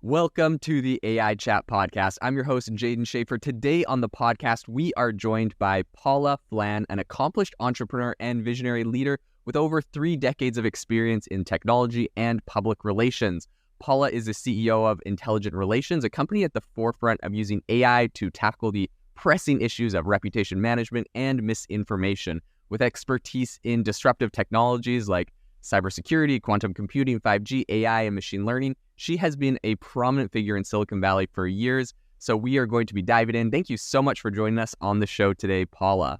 Welcome to the AI Chat Podcast. I'm your host, Jaden Schaefer. Today on the podcast, we are joined by Paula Phelan, an accomplished entrepreneur and visionary leader with over 3 decades of experience in technology and public relations. Paula is the CEO of Intelligent Relations, a company at the forefront of using AI to tackle the pressing issues of reputation management and misinformation. With expertise in disruptive technologies like cybersecurity, quantum computing, 5G, AI, and machine learning, she has been a prominent figure in Silicon Valley for years. So we are going to be diving in. Thank you so much for joining us on the show today, Paula.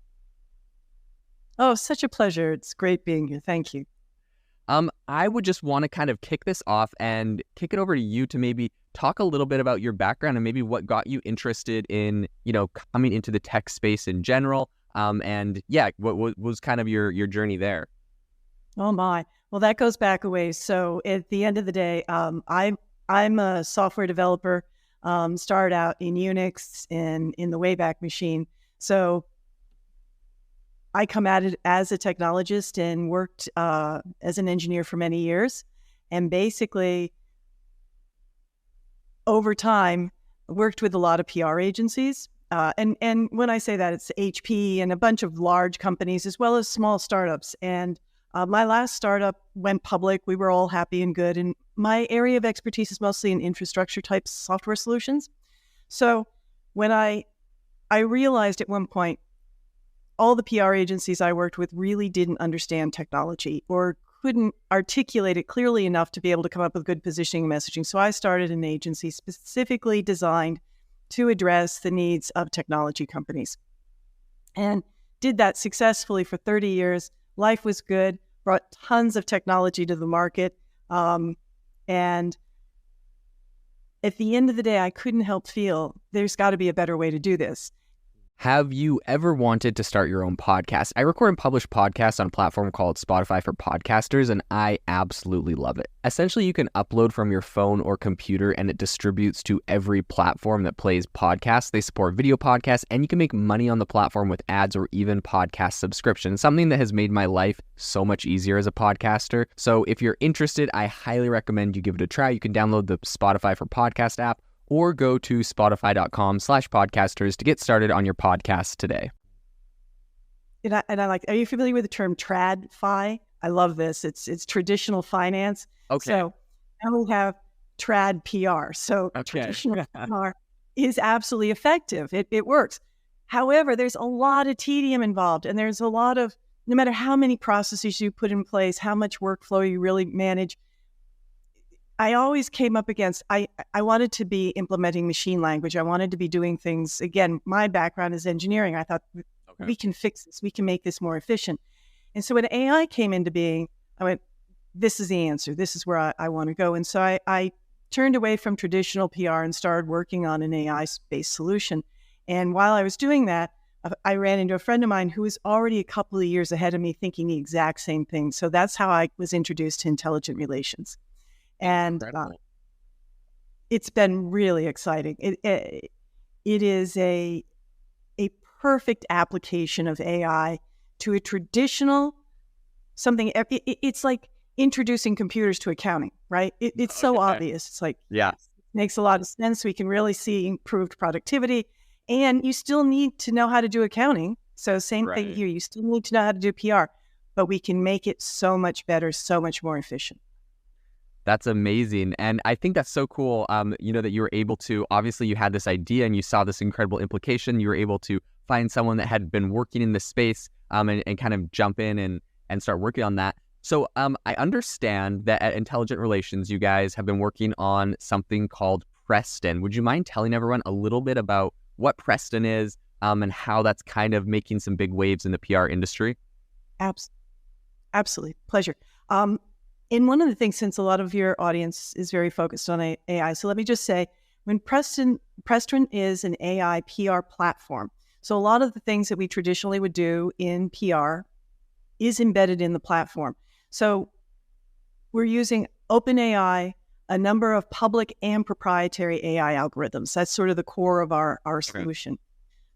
Oh, such a pleasure. It's great being here. Thank you. I would just want to kind of kick this off and kick it over to you to maybe talk a little bit about your background and maybe what got you interested in, coming into the tech space in general. What was kind of your journey there? Oh my. Well, that goes back a ways. So at the end of the day, I'm a software developer, started out in Unix and in the Wayback Machine. So I come at it as a technologist and worked as an engineer for many years. And basically, over time, worked with a lot of PR agencies. And when I say that, it's HP and a bunch of large companies as well as small startups. And my last startup went public. We were all happy and good. And my area of expertise is mostly in infrastructure type software solutions. So when I realized at one point, all the PR agencies I worked with really didn't understand technology or couldn't articulate it clearly enough to be able to come up with good positioning and messaging. So I started an agency specifically designed to address the needs of technology companies and did that successfully for 30 years. Life was good, brought tons of technology to the market. And at the end of the day, I couldn't help feel there's got to be a better way to do this. Have you ever wanted to start your own podcast? I record and publish podcasts on a platform called Spotify for Podcasters, and I absolutely love it. Essentially, you can upload from your phone or computer, and it distributes to every platform that plays podcasts. They support video podcasts, and you can make money on the platform with ads or even podcast subscriptions, something that has made my life so much easier as a podcaster. So if you're interested, I highly recommend you give it a try. You can download the Spotify for Podcast app, or go to spotify.com/podcasters to get started on your podcast today. And I like, are you familiar with the term TradFi? I love this. It's traditional finance. Okay. So now we have trad PR. So traditional PR is absolutely effective. It works. However, there's a lot of tedium involved, and there's a lot of, no matter how many processes you put in place, how much workflow you really manage, I always came up against, I wanted to be implementing machine language. I wanted to be doing things, again, my background is engineering. I thought, we can fix this. We can make this more efficient. And so when AI came into being, I went, this is the answer. This is where I want to go. And so I turned away from traditional PR and started working on an AI-based solution. And while I was doing that, I ran into a friend of mine who was already a couple of years ahead of me thinking the exact same thing. So that's how I was introduced to Intelligent Relations. And it's been really exciting. It is a perfect application of AI to a traditional something. It's like introducing computers to accounting, right? It's so obvious. It's like, it makes a lot of sense. We can really see improved productivity, and you still need to know how to do accounting. So same thing here. You still need to know how to do PR, but we can make it so much better, so much more efficient. That's amazing. And I think that's so cool, that you were able to, obviously you had this idea and you saw this incredible implication. You were able to find someone that had been working in this space and kind of jump in and start working on that. So I understand that at Intelligent Relations, you guys have been working on something called Preston. Would you mind telling everyone a little bit about what Preston is and how that's kind of making some big waves in the PR industry? Absolutely. Pleasure. And one of the things, since a lot of your audience is very focused on AI, so let me just say, when Preston is an AI PR platform. So a lot of the things that we traditionally would do in PR is embedded in the platform. So we're using OpenAI, a number of public and proprietary AI algorithms. That's sort of the core of our solution.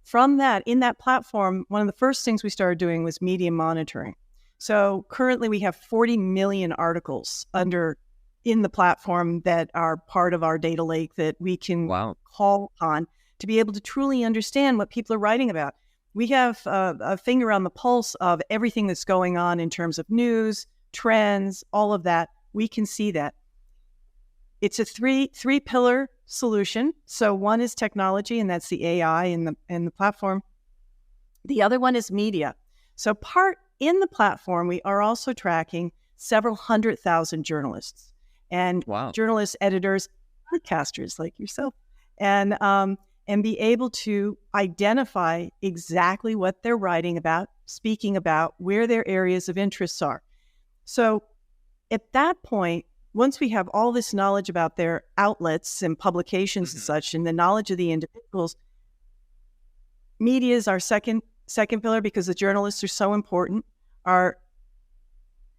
From that, in that platform, one of the first things we started doing was media monitoring. So currently we have 40 million articles under in the platform that are part of our data lake that we can call on to be able to truly understand what people are writing about. We have a finger on the pulse of everything that's going on in terms of news, trends, all of that. We can see that. It's a three-pillar solution. So one is technology, and that's the AI in the platform. The other one is media. So part in the platform, we are also tracking several 100,000 journalists and journalists, editors, podcasters like yourself, and be able to identify exactly what they're writing about, speaking about, where their areas of interests are. So at that point, once we have all this knowledge about their outlets and publications and such, and the knowledge of the individuals, media is our second pillar because the journalists are so important.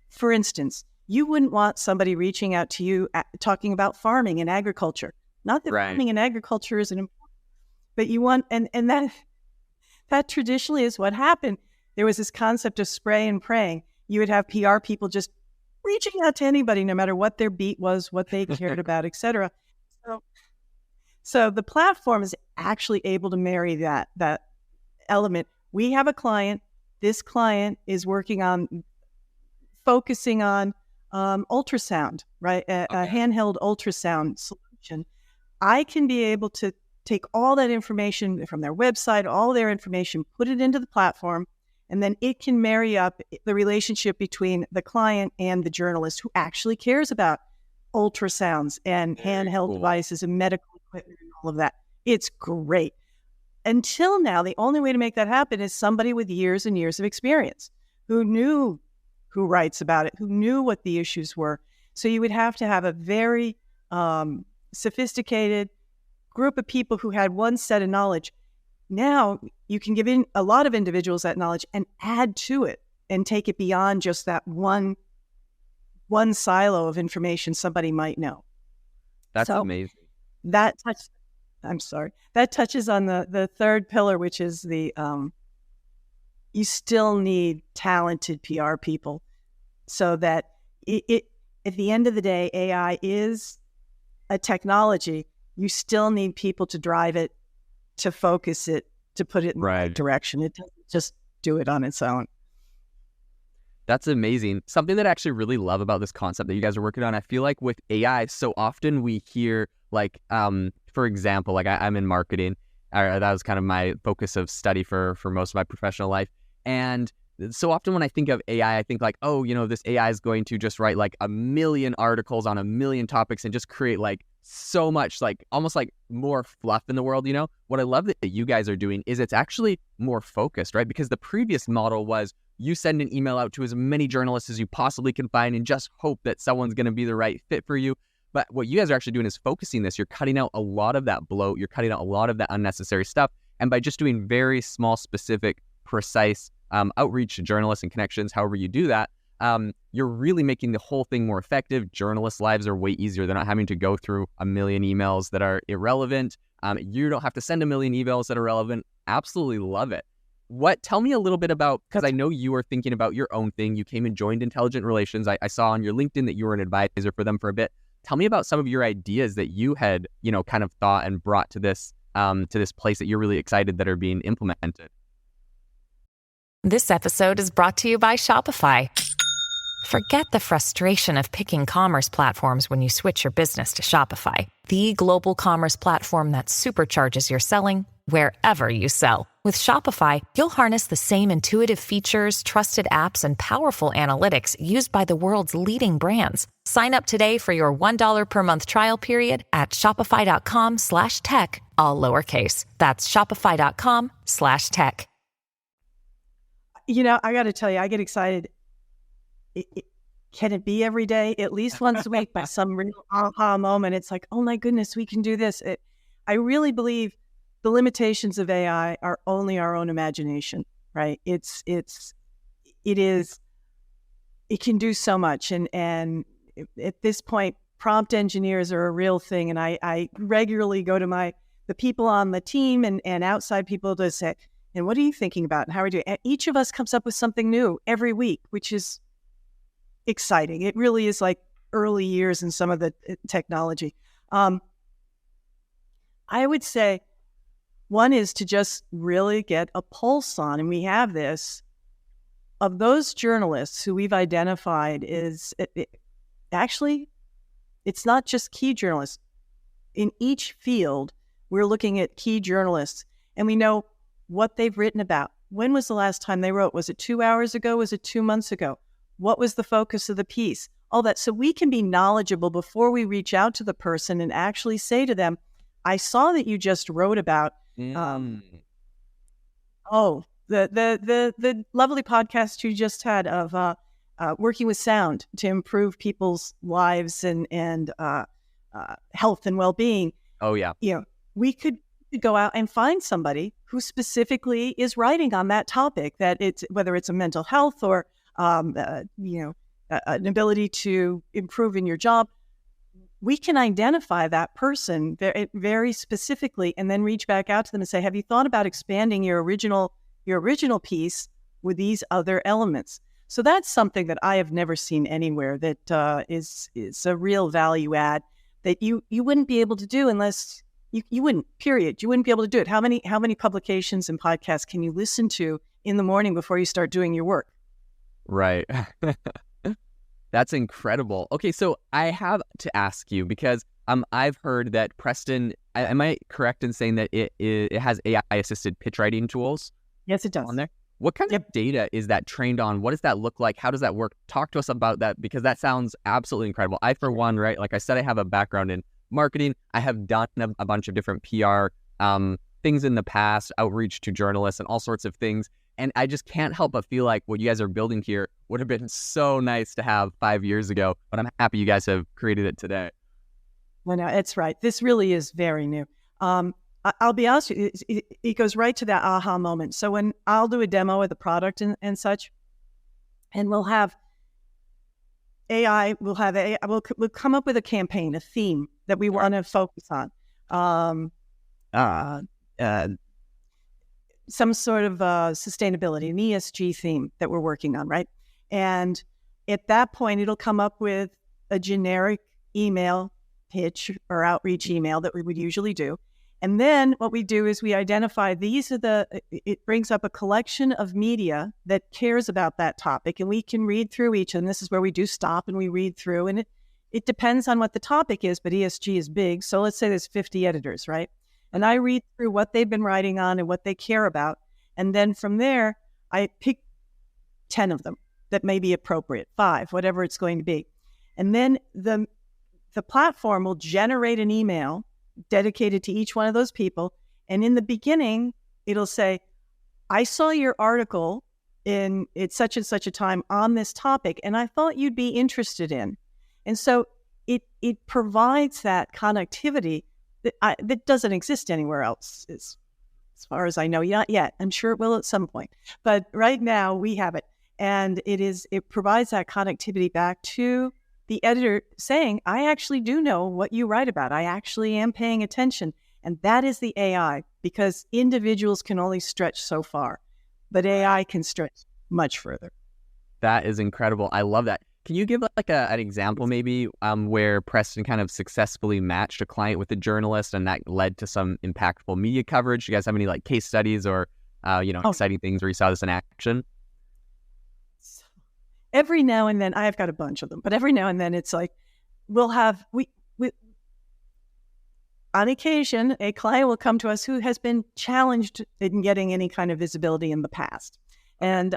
For instance, you wouldn't want somebody reaching out to you talking about farming and agriculture. Not that farming and agriculture isn't important, but you want, and that traditionally is what happened. There was this concept of spray and praying. You would have PR people just reaching out to anybody, no matter what their beat was, what they cared about, et cetera. So the platform is actually able to marry that element. We have a client. This client is focusing on ultrasound, right? A handheld ultrasound solution. I can be able to take all that information from their website, all their information, put it into the platform, and then it can marry up the relationship between the client and the journalist who actually cares about ultrasounds and handheld devices and medical equipment and all of that. It's great. Until now, the only way to make that happen is somebody with years and years of experience who knew who writes about it, who knew what the issues were. So you would have to have a very sophisticated group of people who had one set of knowledge. Now you can give in a lot of individuals that knowledge and add to it and take it beyond just that one silo of information somebody might know. That's amazing. That touches on the third pillar, which is the you still need talented PR people, so that it at the end of the day, AI is a technology. You still need people to drive it, to focus it, to put it in the right direction. It doesn't just do it on its own. That's amazing. Something that I actually really love about this concept that you guys are working on, I feel like with AI, so often we hear like, for example, like I'm in marketing. That was kind of my focus of study for most of my professional life. And so often when I think of AI, I think like, oh, this AI is going to just write like 1 million articles on 1 million topics and just create like so much, like almost like more fluff in the world. What I love that you guys are doing is it's actually more focused, right? Because the previous model was you send an email out to as many journalists as you possibly can find and just hope that someone's going to be the right fit for you. But what you guys are actually doing is focusing this. You're cutting out a lot of that bloat. You're cutting out a lot of that unnecessary stuff. And by just doing very small, specific, precise outreach to journalists and connections, however you do that, you're really making the whole thing more effective. Journalists' lives are way easier. They're not having to go through 1 million emails that are irrelevant. You don't have to send 1 million emails that are relevant. Absolutely love it. Tell me a little bit about, because I know you are thinking about your own thing. You came and joined Intelligent Relations. I saw on your LinkedIn that you were an advisor for them for a bit. Tell me about some of your ideas that you had, kind of thought and brought to this place that you're really excited that are being implemented. This episode is brought to you by Shopify. Forget the frustration of picking commerce platforms when you switch your business to Shopify, the global commerce platform that supercharges your selling wherever you sell. With Shopify, you'll harness the same intuitive features, trusted apps, and powerful analytics used by the world's leading brands. Sign up today for your $1 per month trial period at shopify.com/tech, all lowercase. That's shopify.com/tech. I got to tell you, I get excited. Can it be every day? At least once a week by some real aha moment. It's like, oh my goodness, we can do this. I really believe the limitations of AI are only our own imagination, right? It can do so much. And at this point, prompt engineers are a real thing. And I regularly go to the people on the team and outside people to say, and what are you thinking about? And how are you doing? And each of us comes up with something new every week, which is exciting. It really is like early years in some of the technology. I would say one is to just really get a pulse on, and we have this, of those journalists who we've identified actually, it's not just key journalists. In each field, we're looking at key journalists, and we know what they've written about. When was the last time they wrote? Was it 2 hours ago? Was it 2 months ago? What was the focus of the piece? All that. So we can be knowledgeable before we reach out to the person and actually say to them, I saw that you just wrote about, the lovely podcast you just had of working with sound to improve people's lives and health and well-being. Oh, yeah. We could go out and find somebody who specifically is writing on that topic, that it's whether it's a mental health or an ability to improve in your job. We can identify that person very, very specifically and then reach back out to them and say, have you thought about expanding your original piece with these other elements? So that's something that I have never seen anywhere that is a real value add that you wouldn't be able to do unless you wouldn't, period. You wouldn't be able to do it. How many publications and podcasts can you listen to in the morning before you start doing your work? Right. That's incredible. Okay, so I have to ask you, because I've heard that Preston, am I correct in saying that it has AI-assisted pitch writing tools? Yes, it does. On there? What kind of data is that trained on? What does that look like? How does that work? Talk to us about that, because that sounds absolutely incredible. I, for one, right, like I said, I have a background in marketing. I have done a bunch of different PR things in the past, outreach to journalists and all sorts of things. And I just can't help but feel like what you guys are building here would have been so nice to have 5 years ago, but I'm happy you guys have created it today. Well, no, it's right. This really is very new. I'll be honest with you, it goes right to that aha moment. So when I'll do a demo of the product and such, and we'll have AI, we'll come up with a campaign, a theme that we want to focus on. Some sort of sustainability, an ESG theme that we're working on, right? And at that point, it'll come up with a generic email pitch or outreach email that we would usually do. And then what we do is we identify it brings up a collection of media that cares about that topic, and we can read through each. And this is where we do stop and we read through. And it depends on what the topic is, but ESG is big. So let's say there's 50 editors, right? And I read through what they've been writing on and what they care about. And then from there, I pick 10 of them that may be appropriate, 5, whatever it's going to be. And then the platform will generate an email dedicated to each one of those people. And in the beginning, it'll say, I saw your article it's such and such a time on this topic, and I thought you'd be interested in. And so it provides that connectivity that doesn't exist anywhere else, as far as I know. Not yet. I'm sure it will at some point. But right now we have it. And it provides that connectivity back to the editor saying, I actually do know what you write about. I actually am paying attention. And that is the AI, because individuals can only stretch so far, but AI can stretch much further. That is incredible. I love that. Can you give like an example maybe where Preston kind of successfully matched a client with a journalist and that led to some impactful media coverage? Do you guys have any like case studies or, exciting things where you saw this in action? Every now and then, I've got a bunch of them, but every now and then it's like, on occasion, a client will come to us who has been challenged in getting any kind of visibility in the past. And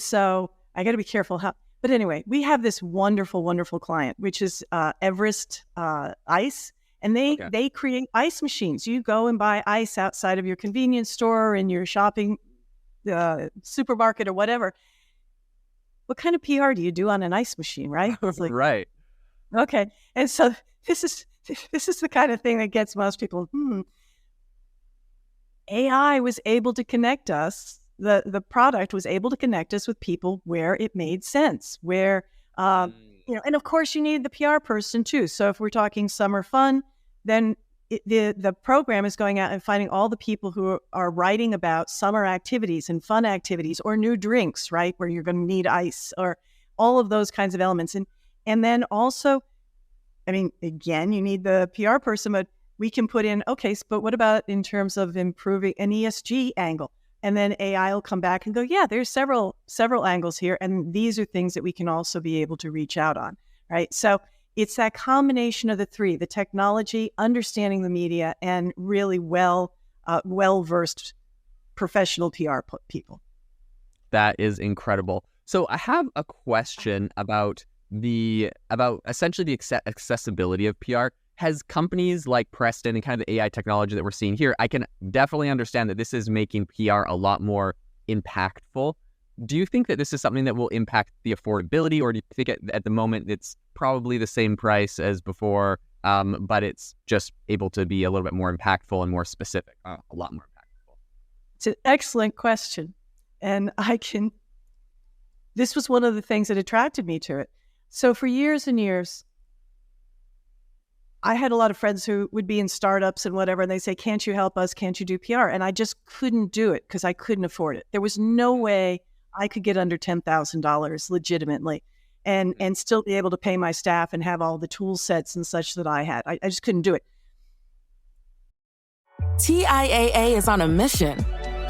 so I got to be careful but anyway, we have this wonderful, wonderful client, which is Everest Ice, and they create ice machines. You go and buy ice outside of your convenience store, in your shopping supermarket or whatever. What kind of PR do you do on an ice machine, right? It's like, right. Okay. And so this is the kind of thing that gets most people, AI was able to connect us. The product was able to connect us with people where it made sense, where, and of course you need the PR person too. So if we're talking summer fun, then the program is going out and finding all the people who are writing about summer activities and fun activities or new drinks, right? Where you're going to need ice or all of those kinds of elements. And then also, I mean, again, you need the PR person, but we can put in, okay, but what about in terms of improving an ESG angle? And then AI will come back and go, yeah, there's several angles here. And these are things that we can also be able to reach out on, right? So it's that combination of the three, the technology, understanding the media, and really well-versed professional PR people. That is incredible. So I have a question about essentially the accessibility of PR. Has companies like Preston and kind of the AI technology that we're seeing here, I can definitely understand that this is making PR a lot more impactful. Do you think that this is something that will impact the affordability, or do you think at the moment it's probably the same price as before, but it's just able to be a little bit more impactful and more specific, a lot more impactful? It's an excellent question. And this was one of the things that attracted me to it. So for years and years, I had a lot of friends who would be in startups and whatever, and they say, can't you help us? Can't you do PR? And I just couldn't do it because I couldn't afford it. There was no way I could get under $10,000 legitimately and still be able to pay my staff and have all the tool sets and such that I had. I just couldn't do it. TIAA is on a mission.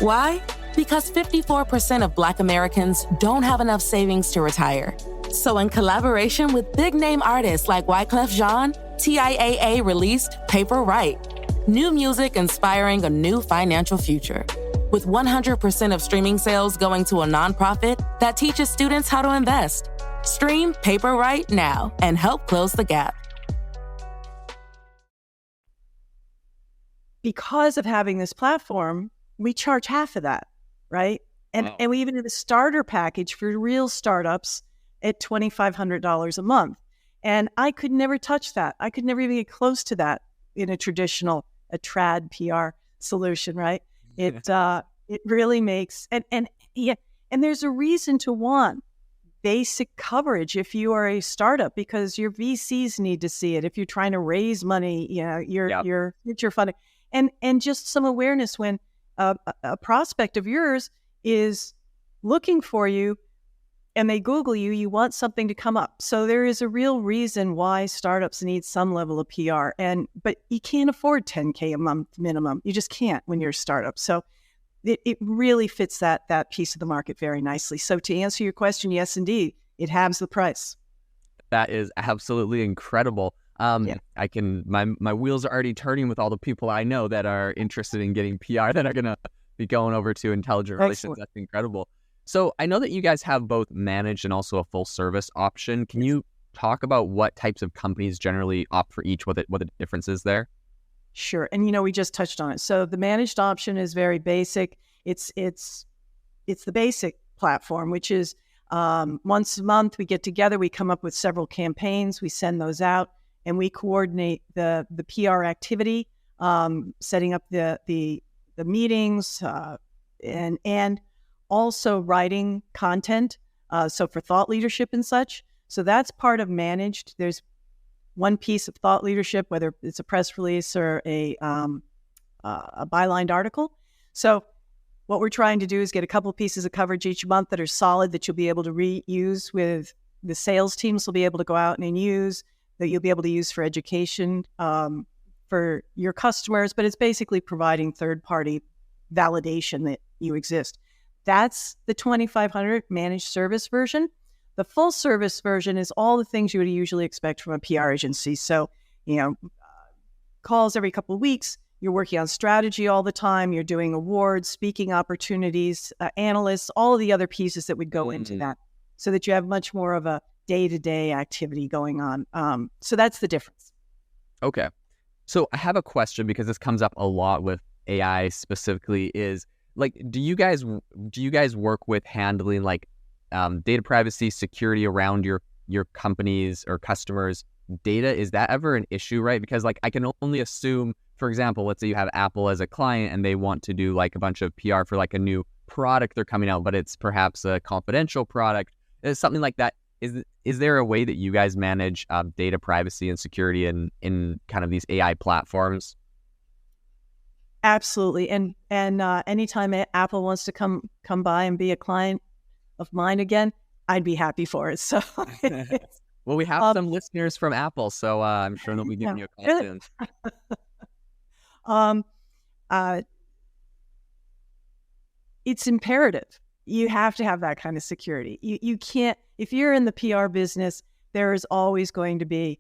Why? Because 54% of Black Americans don't have enough savings to retire. So in collaboration with big-name artists like Wyclef Jean, TIAA released Paper Right, new music inspiring a new financial future. With 100% of streaming sales going to a nonprofit that teaches students how to invest. Stream Paper Right now and help close the gap. Because of having this platform, we charge half of that, right? And we even have a starter package for real startups at $2,500 a month. And I could never touch that. I could never even get close to that in a trad PR solution, right? It really makes, and there's a reason to want basic coverage if you are a startup, because your VCs need to see it. If you're trying to raise money, your future funding, and just some awareness when a prospect of yours is looking for you and they Google you, you want something to come up. So there is a real reason why startups need some level of PR, but you can't afford $10K a month minimum. You just can't when you're a startup. So it really fits that piece of the market very nicely. So to answer your question, yes, indeed, it halves the price. That is absolutely incredible. I can, my wheels are already turning with all the people I know that are interested in getting PR that are going to be going over to Intelligent Relations. That's incredible. So I know that you guys have both managed and also a full service option. Can you talk about what types of companies generally opt for each, what the difference is there? Sure. And, we just touched on it. So the managed option is very basic. It's the basic platform, which is once a month we get together, we come up with several campaigns, we send those out, and we coordinate the PR activity, setting up the meetings, and also writing content, so for thought leadership and such. So that's part of managed. There's one piece of thought leadership, whether it's a press release or a bylined article. So what we're trying to do is get a couple pieces of coverage each month that are solid, that you'll be able to reuse with the sales teams will be able to go out and use, that you'll be able to use for education for your customers. But it's basically providing third-party validation that you exist. That's the 2,500 managed service version. The full service version is all the things you would usually expect from a PR agency. So, calls every couple of weeks, you're working on strategy all the time, you're doing awards, speaking opportunities, analysts, all of the other pieces that would go into that, so that you have much more of a day-to-day activity going on. So that's the difference. Okay. So I have a question, because this comes up a lot with AI specifically, is do you guys work with handling data privacy, security around your companies or customers' data? Is that ever an issue, right? Because I can only assume, for example, let's say you have Apple as a client and they want to do a bunch of PR for a new product they're coming out, but it's perhaps a confidential product, something like that. Is there a way that you guys manage data privacy and security in kind of these AI platforms? Absolutely. And anytime Apple wants to come by and be a client of mine again, I'd be happy for it. So Well, we have some listeners from Apple, so I'm sure they'll be giving you a call soon. It's imperative. You have to have that kind of security. You can't, if you're in the PR business, there is always going to be,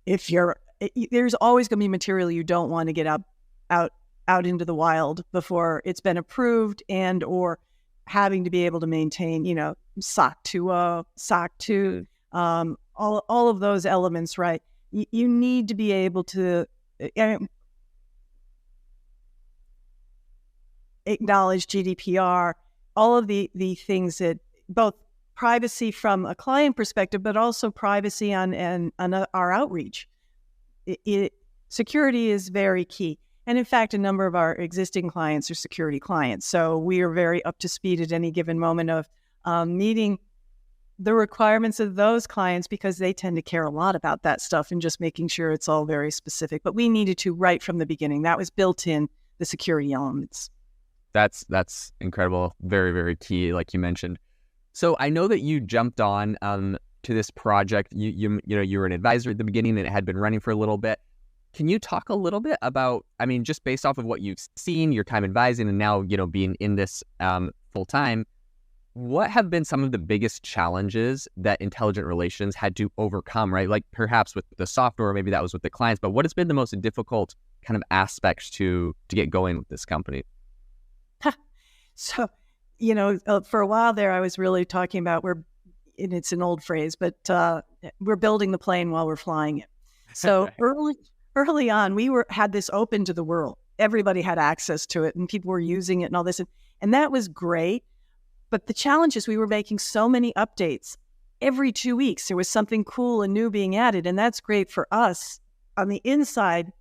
there's always going to be material you don't want to get out into the wild before it's been approved, and or having to be able to maintain, SOC 2, SOC 2, all of those elements, right? You need to be able to acknowledge GDPR, all of the things that both privacy from a client perspective, but also privacy on our outreach. Security is very key. And in fact, a number of our existing clients are security clients. So we are very up to speed at any given moment of meeting the requirements of those clients, because they tend to care a lot about that stuff and just making sure it's all very specific. But we needed to right from the beginning. That was built in the security elements. That's incredible. Very, very key, like you mentioned. So I know that you jumped on to this project. You were an advisor at the beginning and it had been running for a little bit. Can you talk a little bit about, just based off of what you've seen, your time advising, and now, being in this full time, what have been some of the biggest challenges that intelligent relations had to overcome, right? Like perhaps with the software, maybe that was with the clients, but what has been the most difficult kind of aspects to get going with this company? So, for a while there, I was really talking about and it's an old phrase, but we're building the plane while we're flying it. So early on, we had this open to the world. Everybody had access to it and people were using it and all this. And that was great. But the challenge is we were making so many updates. Every 2 weeks, there was something cool and new being added. And that's great for us on the inside,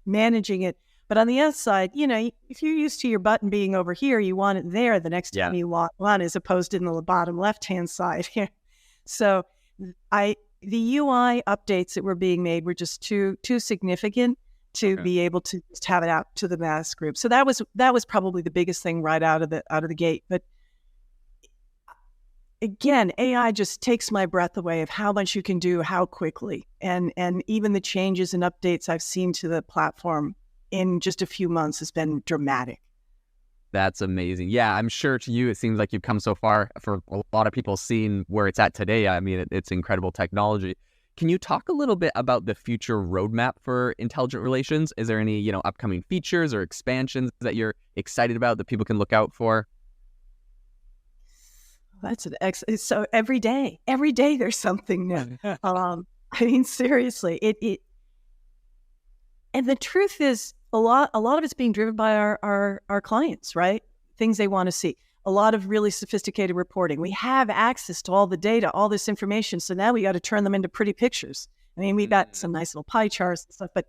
managing it. But on the outside, if you're used to your button being over here, you want it there the next time you want one, as opposed to in the bottom left-hand side here. So the UI updates that were being made were just too significant to be able to just have it out to the mass group. So that was probably the biggest thing right out of the gate. But again, AI just takes my breath away of how much you can do, how quickly, and even the changes and updates I've seen to the platform in just a few months has been dramatic. That's amazing. Yeah, I'm sure to you, it seems like you've come so far. For a lot of people seeing where it's at today, it's incredible technology. Can you talk a little bit about the future roadmap for intelligent relations? Is there any, upcoming features or expansions that you're excited about that people can look out for? That's so every day there's something new. Seriously, it and the truth is a lot of it's being driven by our clients, right? Things they want to see. A lot of really sophisticated reporting. We have access to all the data, all this information. So now we got to turn them into pretty pictures. We've got some nice little pie charts and stuff, but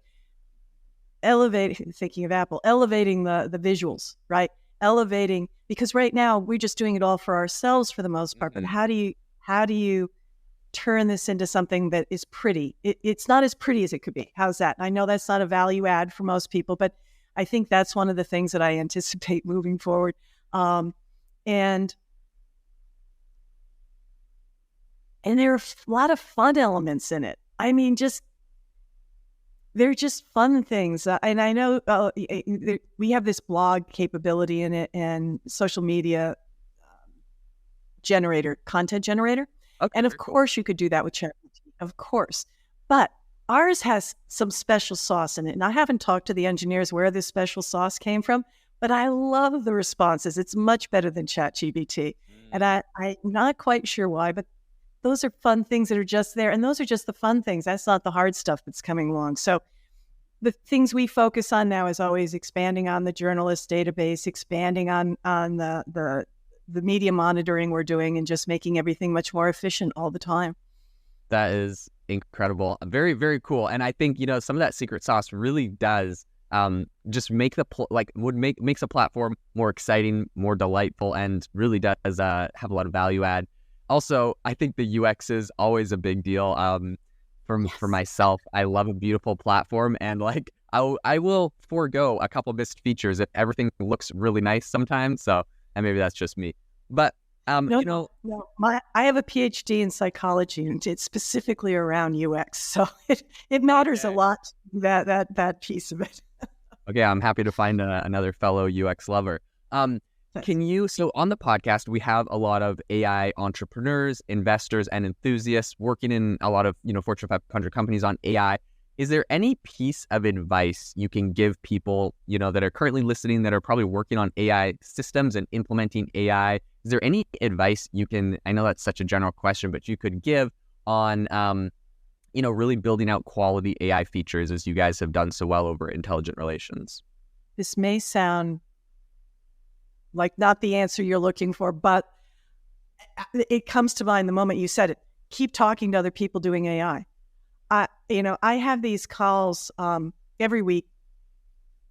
thinking of Apple, elevating the visuals, right? Elevating, because right now we're just doing it all for ourselves for the most part. But how do you turn this into something that is pretty? It's not as pretty as it could be. How's that? I know that's not a value add for most people, but I think that's one of the things that I anticipate moving forward. And there are a lot of fun elements in it. They're just fun things. And I know we have this blog capability in it and social media content generator. Okay, and of course you could do that with ChatGPT, of course. But ours has some special sauce in it. And I haven't talked to the engineers where this special sauce came from, but I love the responses. It's much better than ChatGPT. And I'm not quite sure why, but those are fun things that are just there. And those are just the fun things. That's not the hard stuff that's coming along. So the things we focus on now is always expanding on the journalist database, expanding on the media monitoring we're doing, and just making everything much more efficient all the time. That is incredible. Very, very cool. And I think, some of that secret sauce really does just make makes a platform more exciting, more delightful, and really does have a lot of value add. Also, I think the UX is always a big deal. For myself, I love a beautiful platform, and I will forego a couple missed features if everything looks really nice sometimes. So, and maybe that's just me. But No. I have a PhD in psychology, and it's specifically around UX, so it matters a lot, that piece of it. Okay, I'm happy to find another fellow UX lover. So on the podcast, we have a lot of AI entrepreneurs, investors, and enthusiasts working in a lot of, Fortune 500 companies on AI. Is there any piece of advice you can give people, that are currently listening, that are probably working on AI systems and implementing AI? Is there any advice you can, I know that's such a general question, but you could give on, really building out quality AI features as you guys have done so well over Intelligent Relations? This may sound like not the answer you're looking for, but it comes to mind the moment you said it. Keep talking to other people doing AI. I have these calls every week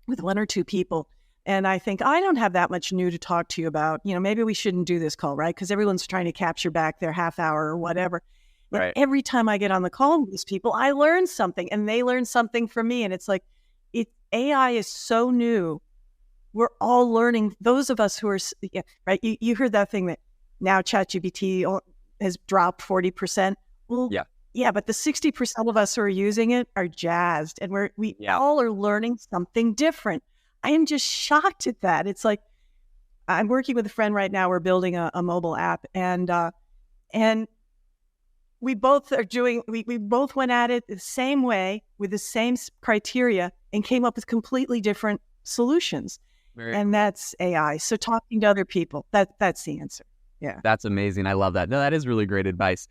with one or two people, and I think, I don't have that much new to talk to you about. Maybe we shouldn't do this call, right? Because everyone's trying to capture back their half hour or whatever. Right. And every time I get on the call with these people, I learn something, and they learn something from me. And it's like, AI is so new. We're all learning. Those of us who are, right? You heard that thing that now ChatGPT has dropped 40%. Well, yeah, but the 60% of us who are using it are jazzed, and we all are learning something different. I am just shocked at that. It's like, I'm working with a friend right now. We're building a mobile app, and we both are doing. We both went at it the same way with the same criteria and came up with completely different solutions. And that's AI. So talking to other people, that's the answer. Yeah, that's amazing. I love that. No, that is really great advice.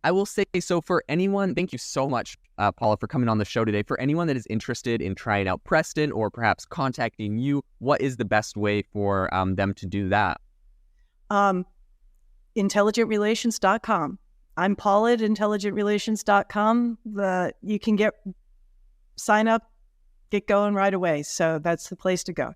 I will say, so for anyone, thank you so much, Paula, for coming on the show today. For anyone that is interested in trying out Preston or perhaps contacting you, what is the best way for them to do that? IntelligentRelations.com. I'm Paula at IntelligentRelations.com. You can sign up, get going right away. So that's the place to go.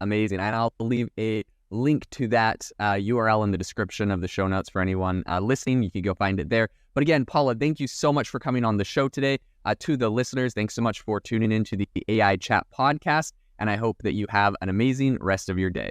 Amazing. And I'll leave a link to that URL in the description of the show notes for anyone listening. You can go find it there. But again, Paula, thank you so much for coming on the show today. To the listeners, thanks so much for tuning in to the AI Chat podcast. And I hope that you have an amazing rest of your day.